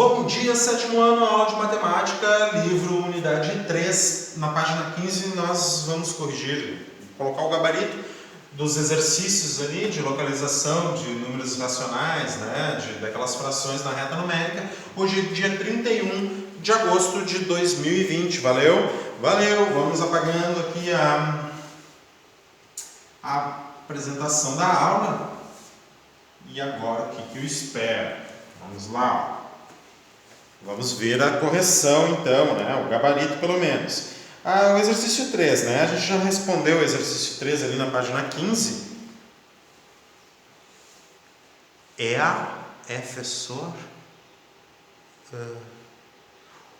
Bom dia, sétimo ano, aula de matemática, livro unidade 3, na página 15 nós vamos corrigir, colocar o gabarito dos exercícios ali de localização de números racionais, daquelas frações na reta numérica. Hoje é dia 31 de agosto de 2020, valeu? Valeu, vamos apagando aqui a apresentação da aula. E agora, o que eu espero? Vamos lá. Vamos ver a correção, então, o gabarito pelo menos. O exercício 3, a gente já respondeu o exercício 3 ali na página 15. Professor?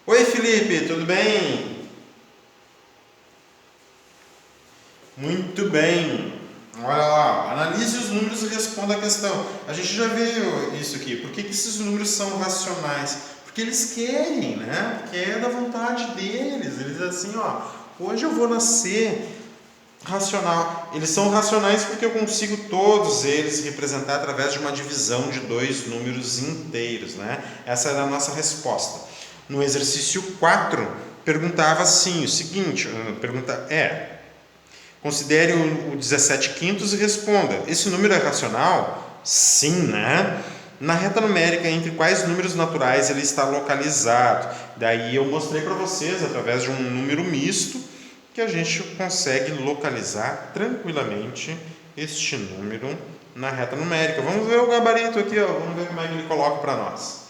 Oi, Felipe, tudo bem? Muito bem. Olha lá, analise os números e responda a questão. A gente já viu isso aqui. Por que esses números são racionais? Porque eles querem, Porque é da vontade deles. Eles dizem assim, hoje eu vou nascer racional. Eles são racionais porque eu consigo todos eles representar através de uma divisão de dois números inteiros, Essa era a nossa resposta. No exercício 4, perguntava assim, o seguinte, a pergunta considere o 17 quintos e responda, esse número é racional? Sim, Na reta numérica, entre quais números naturais ele está localizado? Daí eu mostrei para vocês, através de um número misto, que a gente consegue localizar tranquilamente este número na reta numérica. Vamos ver o gabarito aqui, vamos ver como é que ele coloca para nós.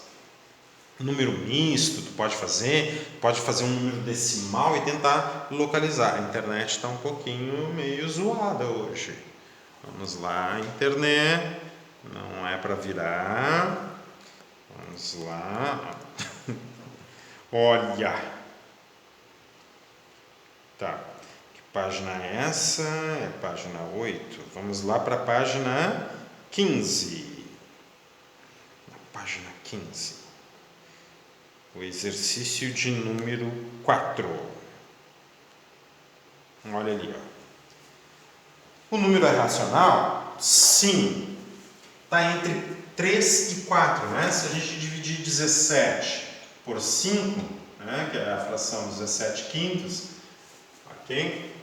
Número misto, tu pode fazer um número decimal e tentar localizar. A internet está um pouquinho meio zoada hoje. Vamos lá, internet. Não é para virar. Vamos lá. Olha. Tá. Que página é essa? É página 8. Vamos lá para a página 15. Na página 15. O exercício de número 4. Olha ali, O número é racional? Sim. Está entre 3 e 4, Se a gente dividir 17 por 5, que é a fração 17 quintos, ok?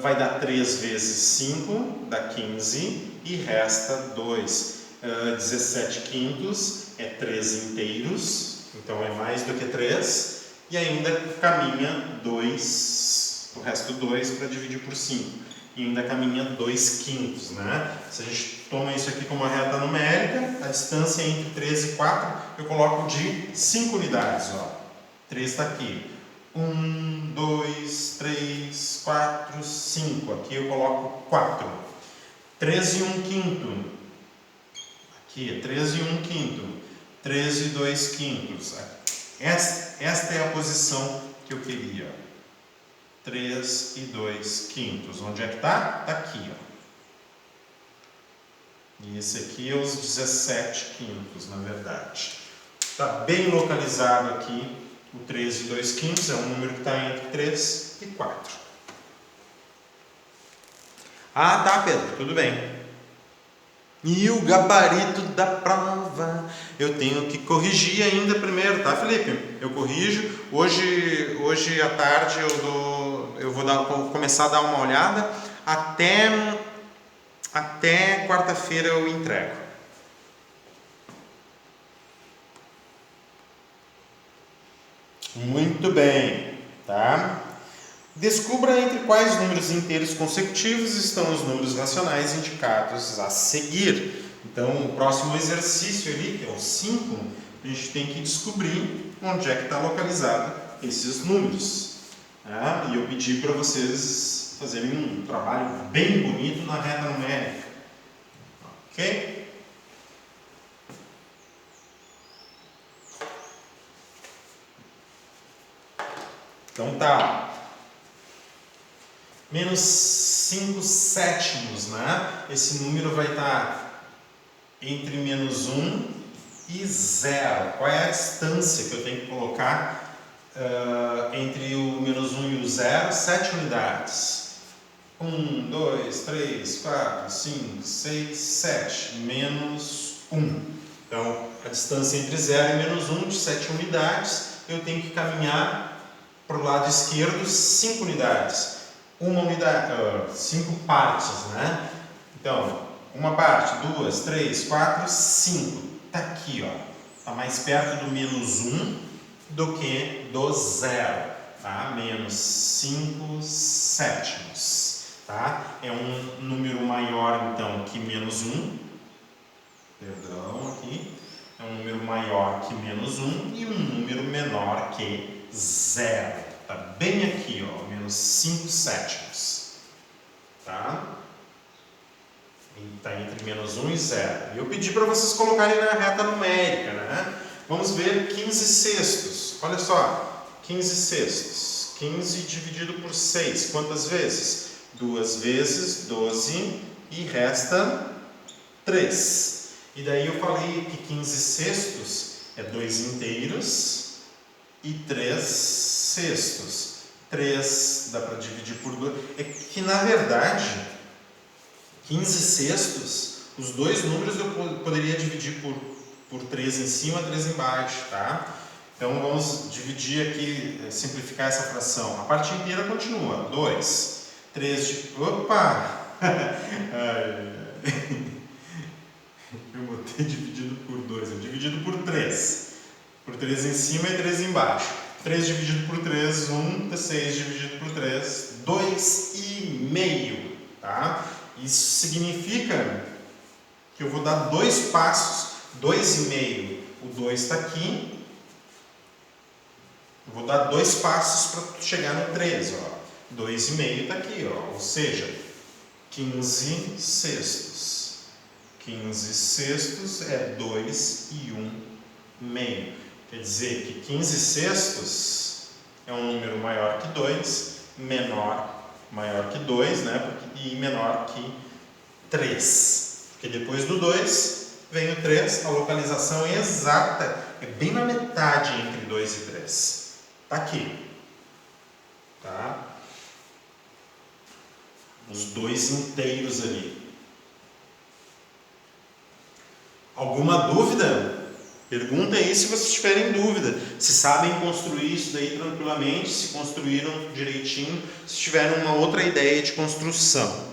Vai dar 3 vezes 5, dá 15, e resta 2. 17 quintos é 3 inteiros, então é mais do que 3, e ainda caminha 2, o resto 2 para dividir por 5. E ainda caminha 2 quintos, Se a gente toma isso aqui como uma reta numérica, a distância entre 3 e 4, eu coloco de 5 unidades, 3 está aqui. 1, 2, 3, 4, 5. Aqui eu coloco 4. 3 e 1 quinto. Aqui é 3 e 1 quinto. 3 e 2 quintos. Esta é a posição que eu queria. 3 e 2 quintos. Onde é que está? Está aqui, E esse aqui é os 17 quintos, na verdade. Está bem localizado aqui. O 3 e 2 quintos é um número que está entre 3 e 4. Tá, Pedro, tudo bem. E o gabarito da prova? Eu tenho que corrigir ainda primeiro, tá, Felipe? Eu corrijo. Hoje à tarde eu vou começar a dar uma olhada. Até quarta-feira eu entrego. Muito bem, tá? Descubra entre quais números inteiros consecutivos estão os números racionais indicados a seguir. Então, o próximo exercício ali, que é o 5, a gente tem que descobrir onde é que está localizado esses números. E eu pedi para vocês fazerem um trabalho bem bonito na reta numérica. Ok? Então tá. Menos 5 sétimos, Esse número vai estar entre menos 1 e 0. Qual é a distância que eu tenho que colocar entre o menos 1 e o 0? 7 unidades. 1, 2, 3, 4, 5, 6, 7. Menos 1. Então, distância entre 0 e menos 1 de 7 unidades, eu tenho que caminhar para o lado esquerdo 5 unidades. Uma unidade, 5 partes, né? Então, uma parte, 2, 3, 4, 5. Está aqui, ó. Está mais perto do menos 1 do que do 0. Tá? Menos 5 sétimos. Tá? É um número maior, então, que menos 1. Perdão, aqui. É um número maior que menos 1 e um número menor que 0. Está bem aqui, ó, menos 5 sétimos. Tá? Está entre menos 1 e 0. E eu pedi para vocês colocarem na reta numérica, né? Vamos ver 15 sextos. Olha só, 15 sextos. 15 dividido por 6. Quantas vezes? 2 vezes 12 e resta 3. E daí eu falei que 15 sextos é 2 inteiros e 3 sextos. 3 dá para dividir por 2. É que na verdade, 15 sextos, os dois números eu poderia dividir por 3 em cima e 3 embaixo, tá? Então vamos dividir aqui, simplificar essa fração. A parte inteira continua. 2. 3 de... Opa! Eu botei dividido por 2. É dividido por 3. Por 3 em cima e 3 embaixo. 3 dividido por 3, 1. 6 dividido por 3, 2,5. Tá? Isso significa que eu vou dar 2 passos. 2,5. O 2 está aqui. Eu vou dar 2 passos para chegar no 3. 2,5 está aqui. Ó. Ou seja, 15 sextos. 15 sextos é 2 e 1,5. Quer dizer que 15 sextos é um número maior que 2, maior que 2, né? E menor que 3. Porque depois do 2 vem o 3, a localização é exata, é bem na metade entre 2 e 3. Está aqui. Tá? Os dois inteiros ali. Alguma dúvida? Pergunta aí se vocês tiverem dúvida. Se sabem construir isso daí tranquilamente, se construíram direitinho, se tiveram uma outra ideia de construção.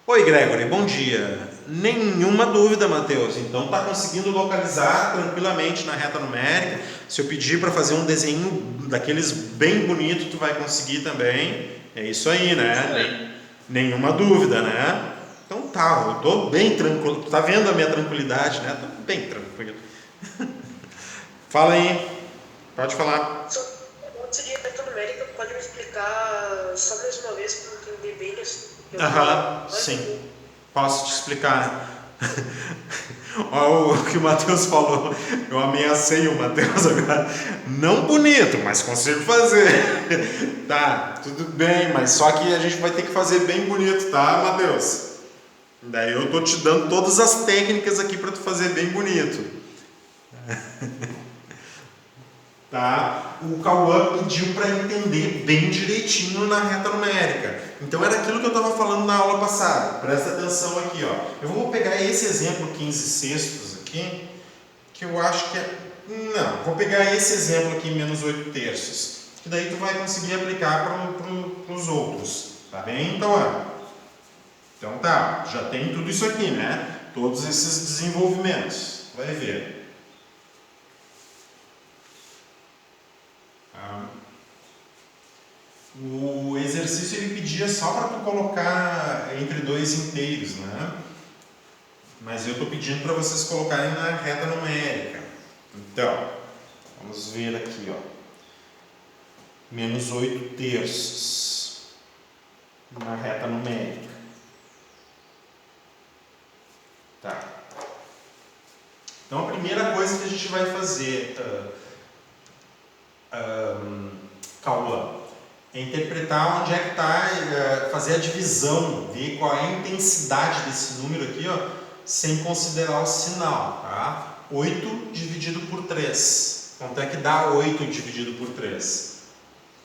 Oi, Gregory, bom dia. Nenhuma dúvida, Matheus. Então tá conseguindo localizar tranquilamente na reta numérica. Se eu pedir para fazer um desenho daqueles bem bonito, tu vai conseguir também. É isso aí, né? Nenhuma dúvida, né? Então tá, eu tô bem tranquilo. Tu tá vendo a minha tranquilidade, né? Tô bem tranquilo. Fala aí. Pode falar. Antes de reta numérica, pode me explicar só mais uma vez para eu entender bem isso? Sim. Posso te explicar. Olha o que o Matheus falou. Eu ameacei o Matheus agora. Não bonito, mas consigo fazer. Tá, tudo bem, mas só que a gente vai ter que fazer bem bonito, tá, Matheus? Daí eu tô te dando todas as técnicas aqui para tu fazer bem bonito. Tá? O Cauã pediu para entender bem direitinho na reta numérica. Então era aquilo que eu estava falando na aula passada. Presta atenção aqui, ó. Eu vou pegar esse exemplo 15 sextos aqui, que eu acho que é... Não, vou pegar esse exemplo aqui, menos 8 terços. Que daí tu vai conseguir aplicar para os outros. Tá bem, então? Então tá, já tem tudo isso aqui, né? Todos esses desenvolvimentos. Vai ver. O exercício ele pedia só para tu colocar entre dois inteiros, né? Mas eu estou pedindo para vocês colocarem na reta numérica. Então, vamos ver aqui, ó. Menos 8 terços na reta numérica. Tá. Então a primeira coisa que a gente vai fazer, Cauã, é interpretar onde é que está, fazer a divisão, ver qual é a intensidade desse número aqui, ó, sem considerar o sinal, tá? 8 dividido por 3. Quanto é que dá 8 dividido por 3?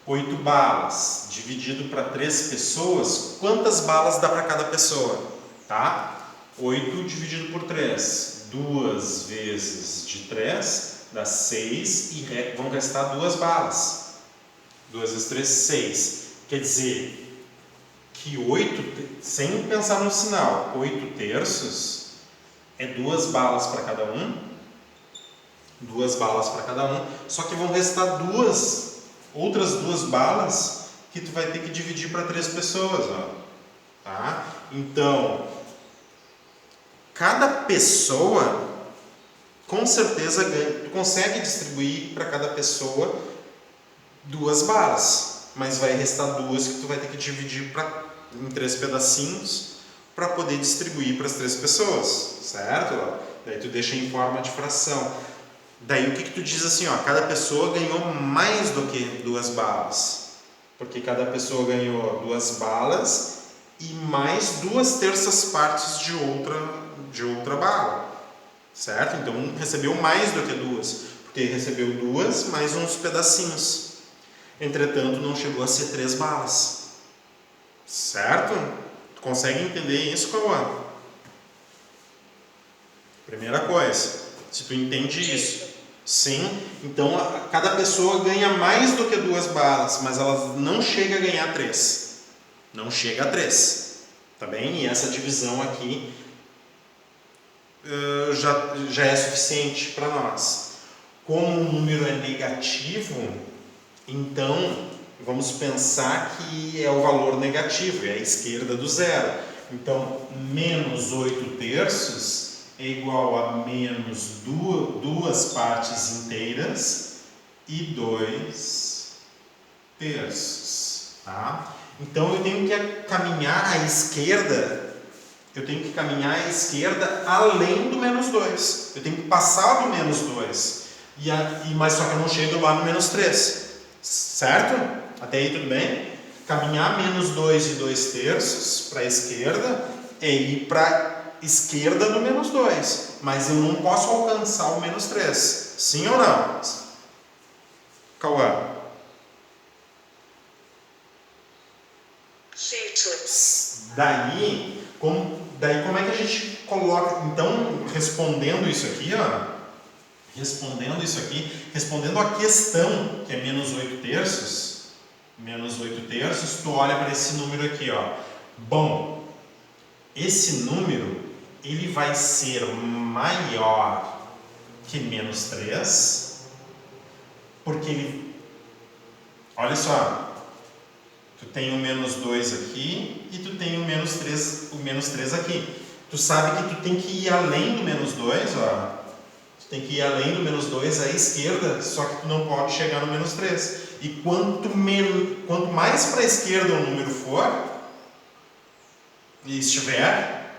8 balas dividido para 3 pessoas, quantas balas dá para cada pessoa? Tá? 8 dividido por 3, 2 vezes de 3 dá 6 e vão restar 2 balas. 2 vezes 3, 6. Quer dizer que 8, sem pensar no sinal, 8 terços é 2 balas para cada um. 2 balas para cada um. Só que vão restar outras 2 balas que tu vai ter que dividir para 3 pessoas. Ó. Tá? Então, cada pessoa, com certeza, tu consegue distribuir para cada pessoa 2 balas, mas vai restar 2 que tu vai ter que dividir em 3 pedacinhos para poder distribuir para as 3 pessoas, certo? Daí tu deixa em forma de fração. Daí o que tu diz assim, ó, cada pessoa ganhou mais do que 2 balas, porque cada pessoa ganhou 2 balas e mais 2 terças partes de outra bala, certo? Então recebeu mais do que 2, porque recebeu 2 mais uns pedacinhos. Entretanto, não chegou a ser 3 balas, certo? Tu consegue entender isso, Cauã? Primeira coisa, se tu entende isso, sim, então cada pessoa ganha mais do que 2 balas, mas ela não chega a ganhar 3. Não chega a 3, tá bem? E essa divisão aqui já é suficiente para nós. Como o número é negativo, então vamos pensar que é o valor negativo, é a esquerda do zero. Então, menos 8 terços é igual a menos 2 partes inteiras e 2 terços. Tá? Então eu tenho que caminhar à esquerda, além do menos 2. Eu tenho que passar do menos 2. Mas só que eu não chego lá no menos 3. Certo? Até aí tudo bem? Caminhar menos 2 e 2 terços para a esquerda é ir para a esquerda do menos 2. Mas eu não posso alcançar o menos 3. Sim ou não? Cauã? Sim, senhor. Daí como é que a gente coloca, então, respondendo isso aqui, respondendo a questão, que é menos 8 terços, tu olha para esse número aqui, ó. Bom, esse número, ele vai ser maior que menos 3, porque ele, olha só, tu tem o menos 2 aqui e tu tem o menos 3 aqui. Tu sabe que tu tem que ir além do menos 2, ó. Tu tem que ir além do menos 2 à esquerda, só que tu não pode chegar no menos 3. E quanto mais para a esquerda o número for,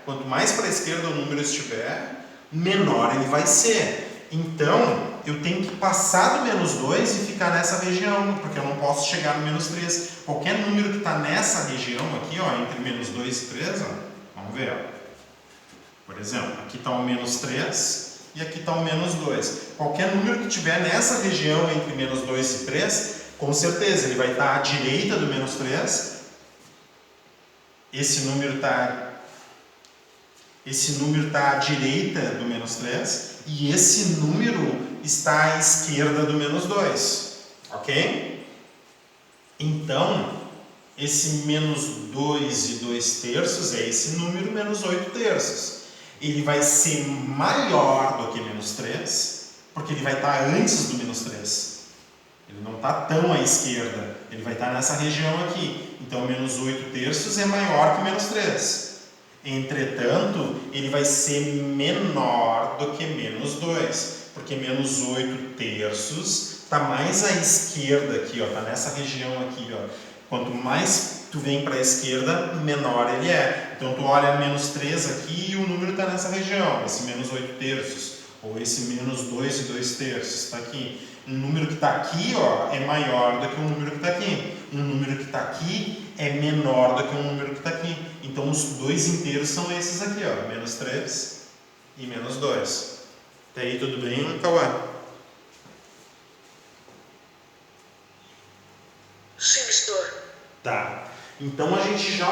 quanto mais para a esquerda o número estiver, menor ele vai ser. Então, eu tenho que passar do menos 2 e ficar nessa região, porque eu não posso chegar no menos 3. Qualquer número que está nessa região aqui, ó, entre menos 2 e 3, ó, vamos ver. Ó. Por exemplo, aqui está o menos 3 e aqui está o menos 2. Qualquer número que tiver nessa região entre menos 2 e 3, com certeza ele vai estar à direita do menos 3. Esse número está à direita do menos 3 e esse número está à esquerda do menos 2, ok? Então, esse menos 2 e 2 terços é esse número menos 8 terços. Ele vai ser maior do que menos 3, porque ele vai estar antes do menos 3. Ele não está tão à esquerda, ele vai estar nessa região aqui. Então, menos 8 terços é maior que menos 3. Entretanto, ele vai ser menor do que menos 2, porque menos 8 terços está mais à esquerda aqui, está nessa região aqui. Ó. Quanto mais tu vem para a esquerda, menor ele é. Então, tu olha menos 3 aqui e o número está nessa região, esse menos 8 terços, ou esse menos 2 e 2 terços está aqui. Um número que está aqui, ó, é maior do que um número que está aqui. Um número que está aqui é menor do que um número que está aqui. Então, os dois inteiros são esses aqui, ó, menos 3 e menos 2. Até aí tudo bem, Cauã? Sim, senhor. Tá. Então, a gente já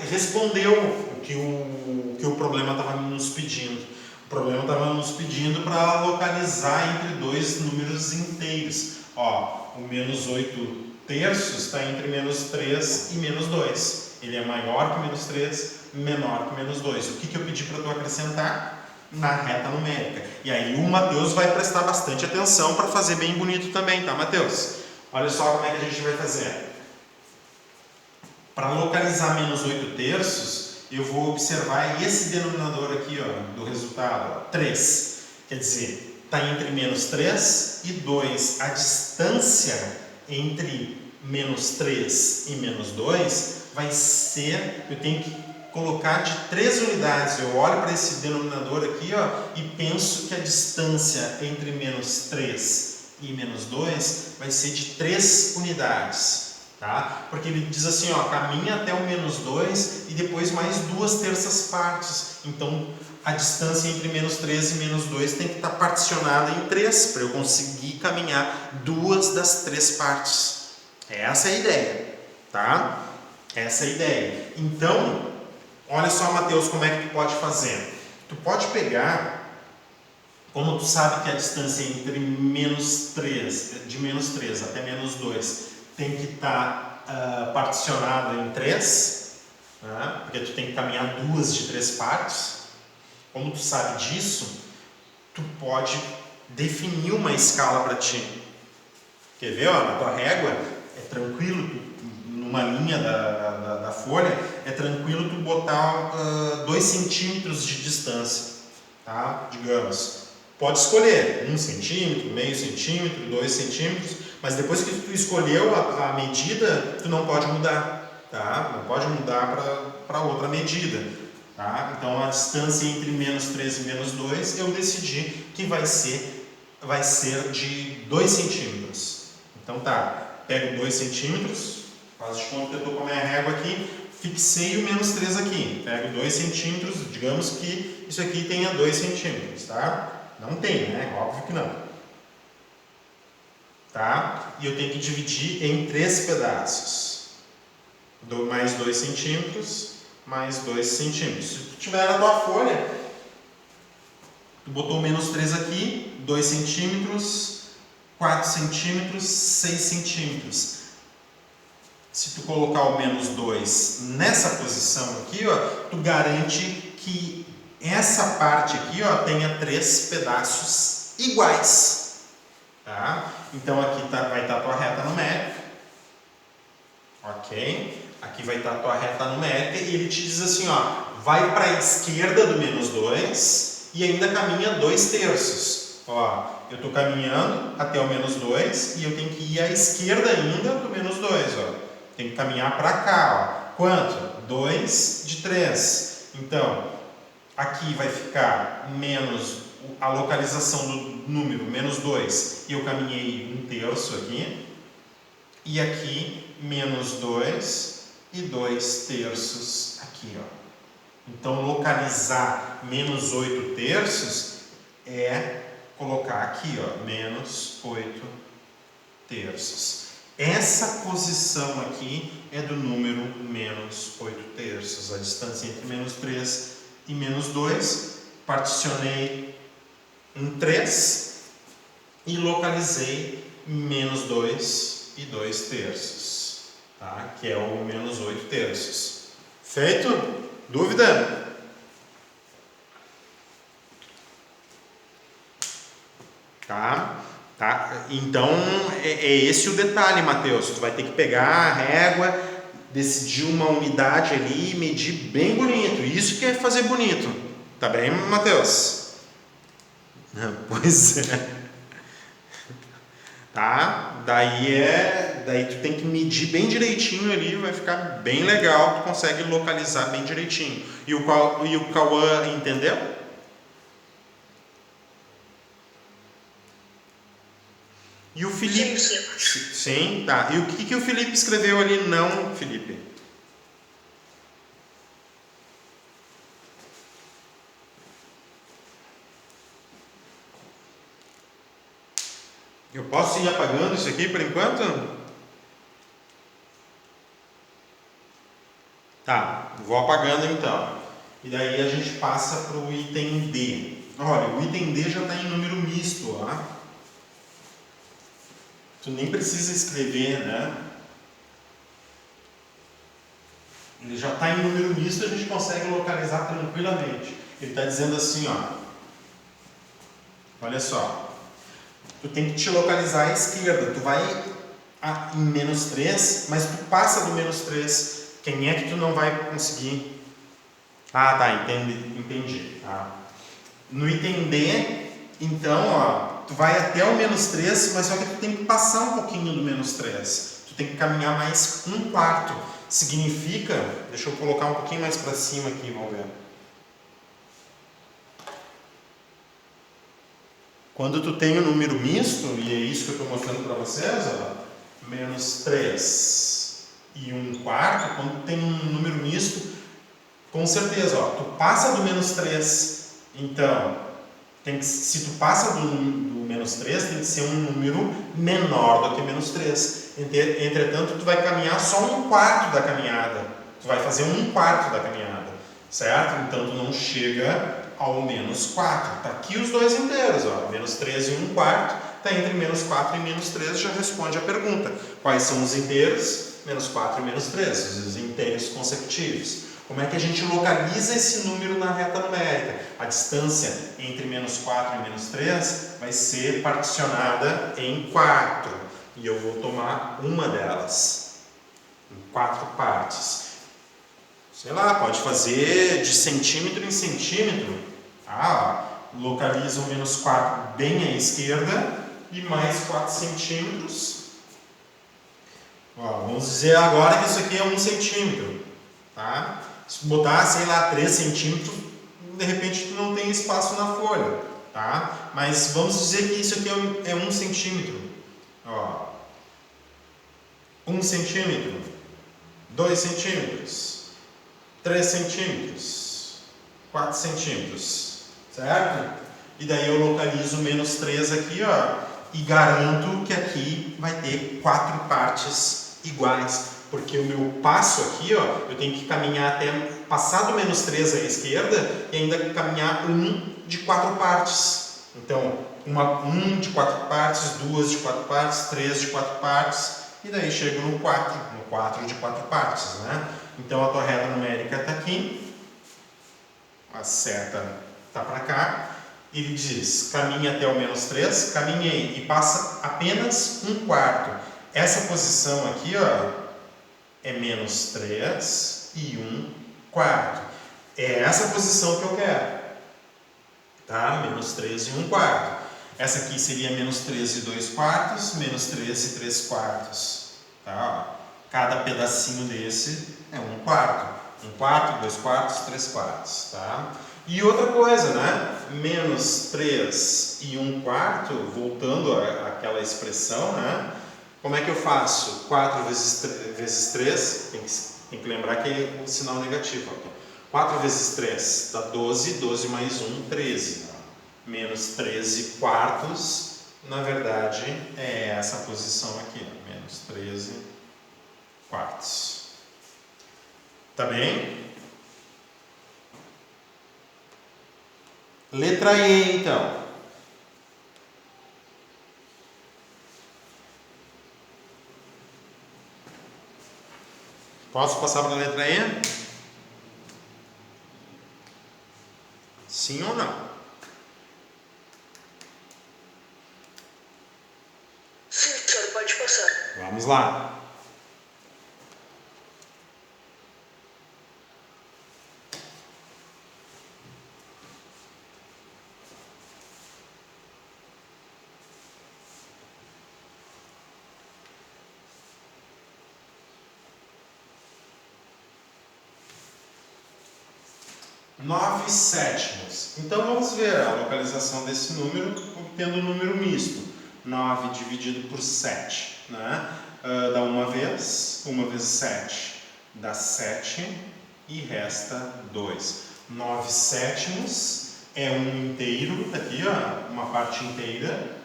respondeu o que o problema estava nos pedindo. O problema estava nos pedindo para localizar entre dois números inteiros. Ó, o menos 8 terços está entre menos 3 e menos 2. Ele é maior que menos 3, menor que menos 2. O que eu pedi para tu acrescentar? Na reta numérica. E aí o Matheus vai prestar bastante atenção para fazer bem bonito também, tá, Matheus? Olha só como é que a gente vai fazer. Para localizar menos 8 terços, eu vou observar esse denominador aqui, ó, do resultado, ó, 3. Quer dizer, está entre menos 3 e 2. A distância entre menos 3 e menos 2 vai ser, eu tenho que colocar de 3 unidades. Eu olho para esse denominador aqui, ó, e penso que a distância entre menos 3 e menos 2 vai ser de 3 unidades. Tá? Porque ele diz assim, ó, caminha até o menos 2 e depois mais 2/3 partes. Então, a distância entre menos 3 e menos 2 tem que estar particionada em 3 para eu conseguir caminhar 2 das 3 partes. Essa é a ideia, tá? Essa é a ideia. Então, olha só, Matheus, como é que tu pode fazer. Tu pode pegar, como tu sabe que a distância entre menos 3, de menos 3 até menos 2 tem que estar particionada em 3, né? Porque tu tem que caminhar 2 de 3 partes. Como tu sabe disso, tu pode definir uma escala para ti. Quer ver? Ó, na tua régua é tranquilo, numa linha da folha, é tranquilo tu botar 2 centímetros de distância, tá? Digamos. Pode escolher 1 centímetro, meio centímetro, 2 centímetros, mas depois que tu escolheu a medida, tu não pode mudar, tá? Não pode mudar para outra medida, tá? Então a distância entre menos 3 e menos 2, eu decidi que vai ser de 2 centímetros. Então tá, pego 2 centímetros, faz de conta que eu estou com a minha régua aqui, fixei o menos 3 aqui, pego 2 centímetros, digamos que isso aqui tenha 2 centímetros, tá? Não tem, né? Óbvio que não. Tá? E eu tenho que dividir em 3 pedaços. Mais 2 centímetros, mais 2 centímetros. Se tu tiver na tua folha, tu botou menos 3 aqui, 2 centímetros, 4 centímetros, 6 centímetros. Se tu colocar o menos 2 nessa posição aqui, ó, tu garante que essa parte aqui, ó, tenha 3 pedaços iguais. Tá? Então aqui vai estar a tua reta numérica. Ok? Aqui vai estar a tua reta numérica e ele te diz assim, ó, vai para a esquerda do menos 2 e ainda caminha 2 terços. Ó, eu estou caminhando até o menos 2 e eu tenho que ir à esquerda ainda do menos 2. Ó. Tem que caminhar para cá. Ó. Quanto? 2 de 3. Então, aqui vai ficar menos a localização do número, menos 2, e eu caminhei 1/3 aqui. E aqui, menos 2 e 2/3 aqui. Ó. Então, localizar menos 8 terços é colocar aqui, ó, menos 8 terços. Essa posição aqui é do número menos 8 terços. A distância entre menos 3 e menos 2, particionei em 3 e localizei menos 2 e 2/3, tá? Que é o menos 8 terços. Feito? Dúvida? Tá? Tá? Então, é esse o detalhe, Matheus. Tu vai ter que pegar a régua, decidir uma unidade ali e medir bem bonito. Isso que é fazer bonito. Tá bem, Matheus? Pois é. Tá? Daí tu tem que medir bem direitinho ali, vai ficar bem legal, tu consegue localizar bem direitinho. E o Cauã entendeu? E o Felipe? Sim, tá. E o que o Felipe escreveu ali? Não, Felipe. Eu posso ir apagando isso aqui por enquanto? Tá, vou apagando então. E daí a gente passa para o item D. Olha, o item D já está em número misto, ó. Tu nem precisa escrever, né? Ele já está em número misto, a gente consegue localizar tranquilamente. Ele está dizendo assim, ó. Olha só. Tu tem que te localizar à esquerda. Tu vai em menos 3, mas tu passa do menos 3. Quem é que tu não vai conseguir? Ah, tá, entendi. Tá. No item D, então, ó, tu vai até o menos 3, mas só que tu tem que passar um pouquinho do menos 3. Tu tem que caminhar mais 1/4. Significa, deixa eu colocar um pouquinho mais para cima aqui, vamos ver. Quando tu tem o número misto, e é isso que eu estou mostrando para vocês, ó, menos 3 e 1/4, quando tu tem um número misto, com certeza, ó, tu passa do menos 3. Então, se tu passa do menos 3, tem que ser um número menor do que menos 3. Entretanto, tu vai caminhar só 1/4 da caminhada. Tu vai fazer 1/4 da caminhada, certo? Então, tu não chega ao menos 4. Tá aqui os dois inteiros, ó, menos 3 e 1/4. Tá entre menos 4 e menos 3, já responde a pergunta. Quais são os inteiros? Menos 4 e menos 3, os inteiros consecutivos. Como é que a gente localiza esse número na reta numérica? A distância entre menos 4 e menos 3 vai ser particionada em 4. E eu vou tomar uma delas, em 4 partes. Sei lá, pode fazer de centímetro em centímetro. Localiza o menos 4 bem à esquerda e mais 4 centímetros. Vamos dizer agora que isso aqui é 1 centímetro. Tá? Se botar, sei lá, 3 centímetros, de repente tu não tem espaço na folha, tá? Mas vamos dizer que isso aqui é 1 centímetro. 1 centímetro, 2 centímetros, 3 centímetros, 4 centímetros, certo? E daí eu localizo o menos 3 aqui, ó, e garanto que aqui vai ter 4 partes iguais. Porque o meu passo aqui, ó, eu tenho que caminhar até passar do menos 3 à esquerda e ainda caminhar 1 de 4 partes. Então, 1 de 4 partes, 2 de 4 partes, 3 de 4 partes, e daí chego no 4 de 4 partes, né? Então, a tua reta numérica está aqui, a seta está para cá, ele diz, caminha até o menos 3, caminhei e passa apenas 1/4. Essa posição aqui, ó, é menos 3 e 1/4. É essa posição que eu quero. Tá? Menos 3 e 1/4. Essa aqui seria menos 3 e 2/4, menos 3 e 3/4. Tá? Cada pedacinho desse é 1/4. 1/4, 2/4, 3/4. Tá? E outra coisa, né? Menos 3 e 1/4, voltando àquela expressão, né? Como é que eu faço? 4 vezes 3, tem que lembrar que é o sinal negativo. Ó. 4 vezes 3 dá 12, 12 mais 1, 13. Menos 13/4, na verdade, é essa posição aqui. Ó. Menos 13/4. Tá bem? Letra E, então. Posso passar para a letra E? Sim ou não? Sim, senhor, pode passar. Vamos lá. Nove sétimos. Então vamos ver a localização desse número obtendo o número misto. 9 dividido por 7. Né? Dá uma vez 7 dá 7 e resta 2. 9 sétimos é um inteiro, aqui ó, uma parte inteira,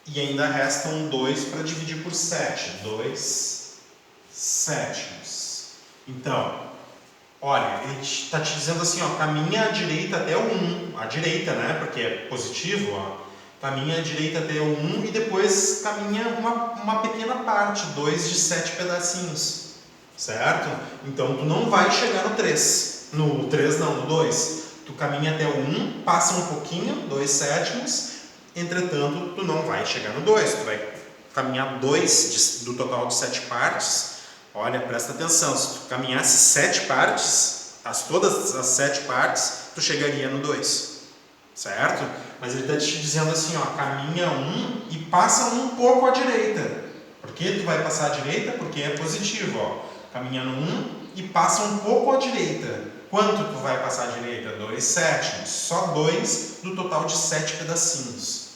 e ainda restam 2 para dividir por 7. 2 sétimos. Então, olha, ele está te dizendo assim, ó, caminha à direita até o 1. à direita, né? Porque é positivo, ó. Caminha à direita até o 1 e depois caminha uma pequena parte, 2 de 7 pedacinhos, certo? Então tu não vai chegar no 3, no 3 não, no 2. Tu caminha até o 1, passa um pouquinho, 2 sétimos, entretanto tu não vai chegar no 2, tu vai caminhar 2 do total de 7 partes. Olha, presta atenção, se tu caminhasse 7 partes, todas as 7 partes, tu chegaria no 2. Certo? Mas ele está te dizendo assim, ó, caminha 1 e passa um pouco à direita. Por que tu vai passar à direita? Porque é positivo, ó. Caminha no 1 e passa um pouco à direita. Quanto tu vai passar à direita? 2 sétimos. Só 2 do total de 7 pedacinhos.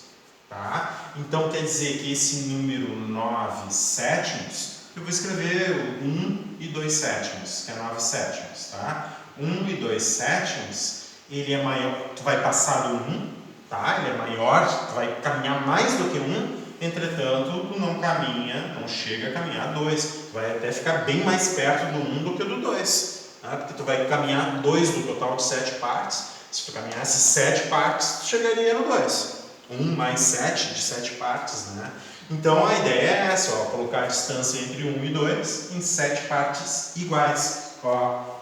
Tá? Então quer dizer que esse número 9 sétimos, eu vou escrever o 1 e 2 sétimos, que é 9 sétimos. Tá? 1 e 2 sétimos, ele é maior, tu vai passar do 1, tá? Ele é maior, tu vai caminhar mais do que 1, entretanto, tu não caminha, não chega a caminhar 2, tu vai até ficar bem mais perto do 1 do que do 2, tá? Porque tu vai caminhar 2 do total de 7 partes, se tu caminhasse 7 partes, tu chegaria no 2, 1 mais 7 de 7 partes, né? Então a ideia é essa, ó, colocar a distância entre 1 e 2 em 7 partes iguais, ó.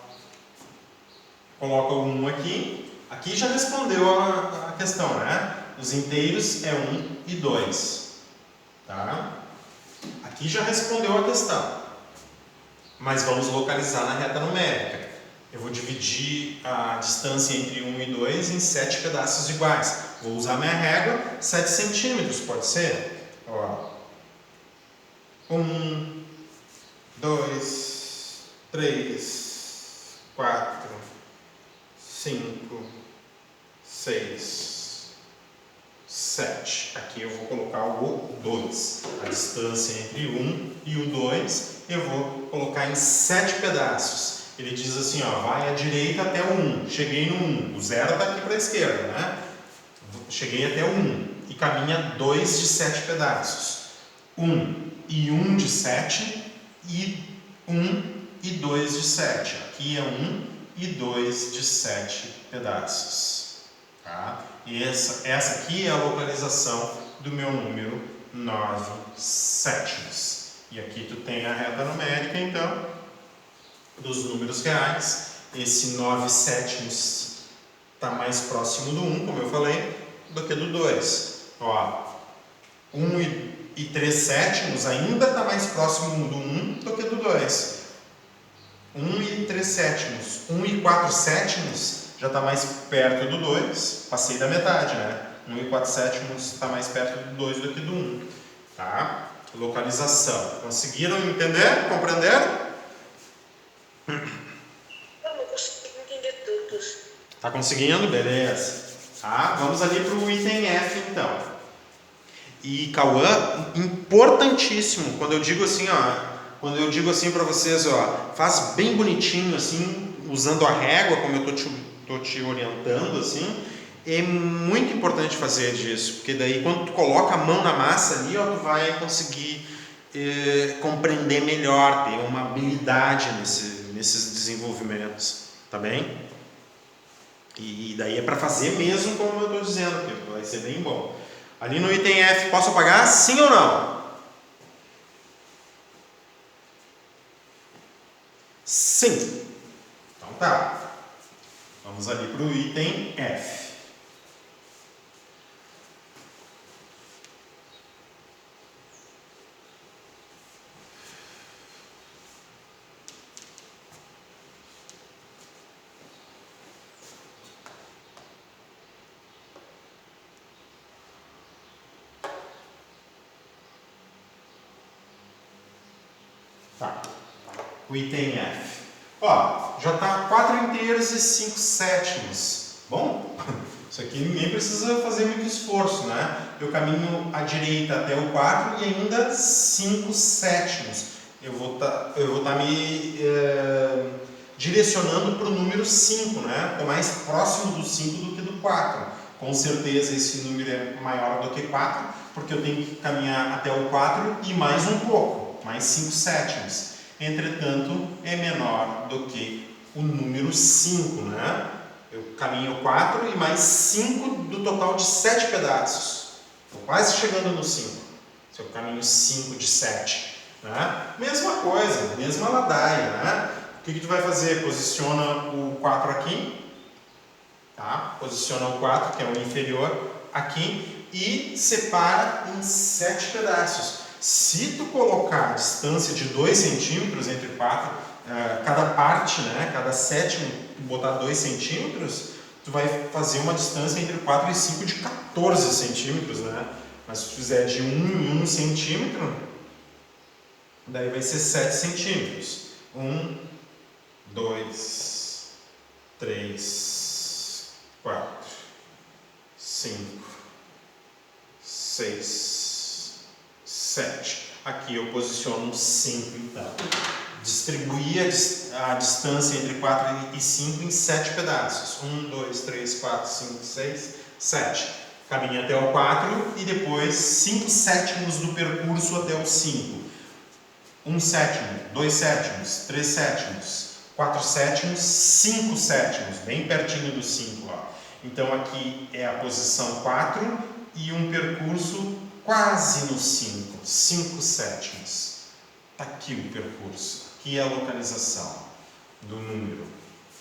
Coloca o 1 aqui. Aqui já respondeu a questão, né? Os inteiros é 1 e 2. Tá? Aqui já respondeu a questão. Mas vamos localizar na reta numérica. Eu vou dividir a distância entre 1 e 2 em 7 pedaços iguais. Vou usar minha régua, 7 centímetros, pode ser? Ó. 1, 2, 3, 4, 5, 6, 7. Aqui eu vou colocar o 2. A distância entre o 1 e o 2 eu vou colocar em 7 pedaços. Ele diz assim, ó, vai à direita até o 1. Cheguei no 1. O 0 está aqui para a esquerda, né? Cheguei até o 1 e caminha 2 de 7 pedaços. 1 e 1 de 7 e 1 e 2 de 7. Aqui é 1 e 2 de 7 pedaços. Tá? E essa aqui é a localização do meu número 9 sétimos. E aqui tu tem a reta numérica, então, dos números reais. Esse 9 sétimos está mais próximo do 1, como eu falei, do que do 2. Ó, 1 e 3 sétimos ainda está mais próximo do 1 do que do 2. 1 e 3 sétimos. 1 e 4 sétimos já está mais perto do 2. Passei da metade, né? 1 e 4 sétimos está mais perto do 2 do que do 1. Tá? Localização. Conseguiram entender? Compreenderam? Eu não consigo entender todos. Tá conseguindo? Beleza. Tá? Vamos ali para o item F, então. E Cauã, importantíssimo, quando eu digo assim, ó, quando eu digo assim para vocês, ó, faz bem bonitinho assim, usando a régua, como eu tô te orientando assim, é muito importante fazer disso, porque daí quando tu coloca a mão na massa ali, ó, tu vai conseguir compreender melhor, ter uma habilidade nesses desenvolvimentos, tá bem? E daí é para fazer mesmo como eu estou dizendo, que vai ser bem bom. Ali no item F, posso apagar? Sim ou não? Sim. Então tá. Vamos ali para o item F. Tá. O item F. Ó, já está 4 inteiros e 5 sétimos. Bom, isso aqui ninguém precisa fazer muito esforço, né? Eu caminho à direita até o 4 e ainda 5 sétimos. Eu vou tá me direcionando para o número 5, né? Estou mais próximo do 5 do que do 4. Com certeza esse número é maior do que 4, porque eu tenho que caminhar até o 4 e mais um pouco, mais 5 sétimos. Entretanto, é menor do que o número 5, né? Eu caminho 4 e mais 5 do total de 7 pedaços. Estou quase chegando no 5. Se eu caminho 5 de 7. Né? Mesma coisa, mesma ladaia. Né? O que tu vai fazer? Posiciona o 4 aqui. Tá? Posiciona o 4, que é o inferior, aqui. E separa em 7 pedaços. Se tu colocar a distância de 2 centímetros entre 4, cada parte, né, cada sétimo, botar 2 centímetros, tu vai fazer uma distância entre 4 e 5 de 14 centímetros, né? Mas se tu fizer de 1 em 1 centímetro, daí vai ser 7 centímetros. 1, 2, 3, 4, 5, 6, 7. Aqui eu posiciono 5, então. Distribuir a distância entre 4 e 5 em 7 pedaços. 1, 2, 3, 4, 5, 6, 7. Caminha até o 4 e depois 5 sétimos do percurso até o 5. 1 sétimo, 2 sétimos, 3 sétimos, 4 sétimos, 5 sétimos, bem pertinho do 5. Ó. Então aqui é a posição 4 e um percurso quase no 5, 5 sétimos. Está aqui o percurso, aqui é a localização do número.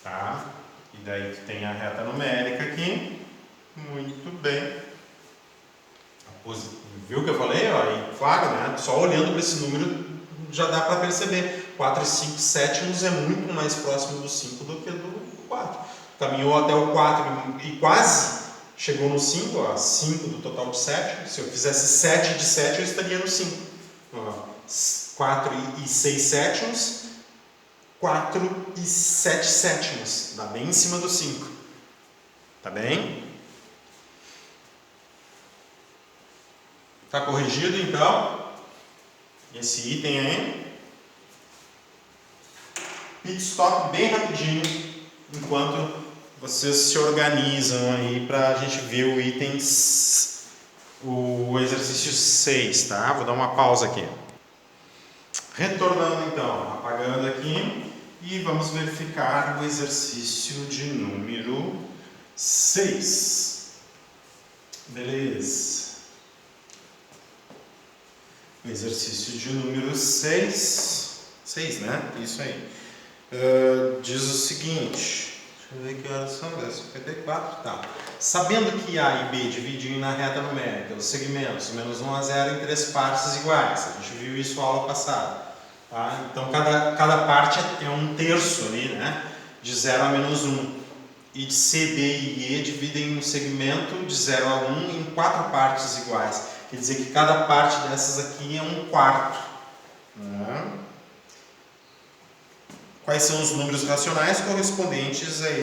Tá? E daí tu tem a reta numérica aqui. Muito bem. Viu o que eu falei? Ó? E, claro, né? Só olhando para esse número já dá para perceber. 4 e 5 sétimos é muito mais próximo do 5 do que do 4. Caminhou até o 4 e quase chegou no 5, ó, 5 do total de 7. Se eu fizesse 7 de 7, eu estaria no 5. Ó, 4 e 6 sétimos, 4 e 7 sétimos. Dá bem em cima do 5. Tá bem? Tá corrigido então? Esse item aí. Pit stop bem rapidinho, enquanto vocês se organizam aí para a gente ver o item, o exercício 6, tá? Vou dar uma pausa aqui. Retornando então, apagando aqui e vamos verificar o exercício de número 6. Beleza. O exercício de número 6, né? Isso aí. Diz o seguinte, deixa eu ver que horas são, 10h54, tá. Sabendo que A e B dividem na reta numérica os segmentos menos 1 a 0 em 3 partes iguais, a gente viu isso na aula passada, tá? Então cada parte é um terço ali, né? De 0 a menos 1. E C, D e E dividem um segmento de 0 a 1 em 4 partes iguais. Quer dizer que cada parte dessas aqui é um quarto. Quais são os números racionais correspondentes a